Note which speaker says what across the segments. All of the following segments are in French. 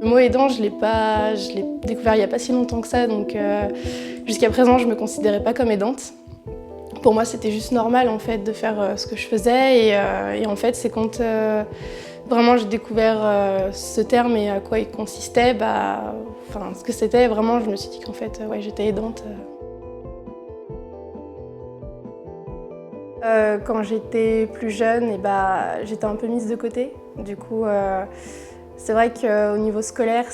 Speaker 1: Le mot aidant, je l'ai découvert il n'y a pas si longtemps que ça, donc jusqu'à présent, je ne me considérais pas comme aidante. Pour moi, c'était juste normal en fait de faire ce que je faisais et en fait, c'est quand vraiment j'ai découvert ce terme et à quoi il consistait, ce que c'était, vraiment, je me suis dit qu'en fait, ouais, j'étais aidante. Quand j'étais plus jeune, j'étais un peu mise de côté. Du coup, c'est vrai qu'au niveau scolaire,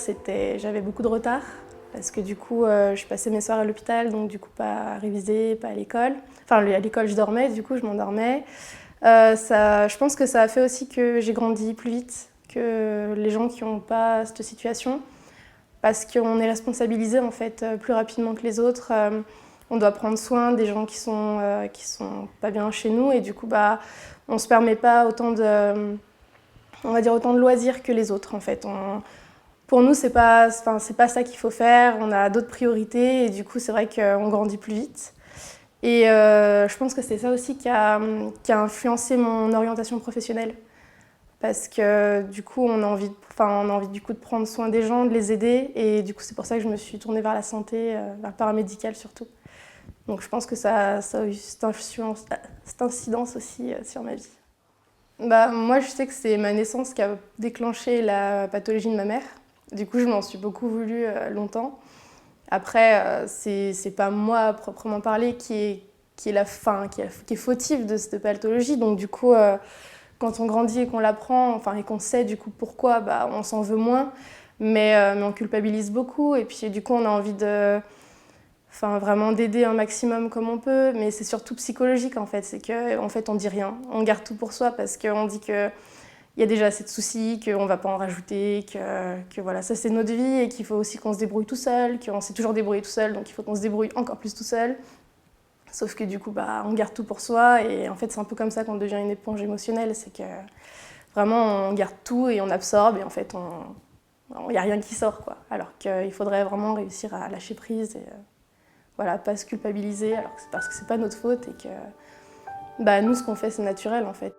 Speaker 1: j'avais beaucoup de retard. Parce que du coup, je passais mes soirs à l'hôpital, donc du coup, pas à réviser, pas à l'école. Enfin, à l'école, je dormais, du coup, je m'endormais. Je pense que ça a fait aussi que j'ai grandi plus vite que les gens qui n'ont pas cette situation. Parce qu'on est responsabilisé en fait plus rapidement que les autres. On doit prendre soin des gens qui sont pas bien chez nous et du coup on se permet pas autant de loisirs que les autres en fait. Pour nous c'est pas ça qu'il faut faire. On a d'autres priorités et du coup c'est vrai qu'on grandit plus vite. Et je pense que c'est ça aussi qui a influencé mon orientation professionnelle. Parce que du coup, on a envie du coup de prendre soin des gens, de les aider. Et du coup, c'est pour ça que je me suis tournée vers la santé, vers le paramédical surtout. Donc je pense que ça a eu cette incidence aussi sur ma vie. Moi, je sais que c'est ma naissance qui a déclenché la pathologie de ma mère. Du coup, je m'en suis beaucoup voulu longtemps. Après, c'est pas moi, à proprement parler, qui est fautive de cette pathologie. Donc du coup, quand on grandit et qu'on l'apprend, et qu'on sait du coup pourquoi, on s'en veut moins, mais on culpabilise beaucoup. Et puis du coup, on a envie vraiment d'aider un maximum comme on peut, mais c'est surtout psychologique en fait. C'est qu'en fait, on dit rien, on garde tout pour soi parce qu'on dit qu'il y a déjà assez de soucis, qu'on ne va pas en rajouter, que voilà, ça c'est notre vie et qu'il faut aussi qu'on se débrouille tout seul, qu'on s'est toujours débrouillé tout seul, donc il faut qu'on se débrouille encore plus tout seul. Sauf que du coup, on garde tout pour soi et en fait, c'est un peu comme ça qu'on devient une éponge émotionnelle. C'est que vraiment, on garde tout et on absorbe et en fait, il n'y a rien qui sort, quoi. Alors qu'il faudrait vraiment réussir à lâcher prise et pas se culpabiliser parce que c'est pas notre faute et que nous, ce qu'on fait, c'est naturel en fait.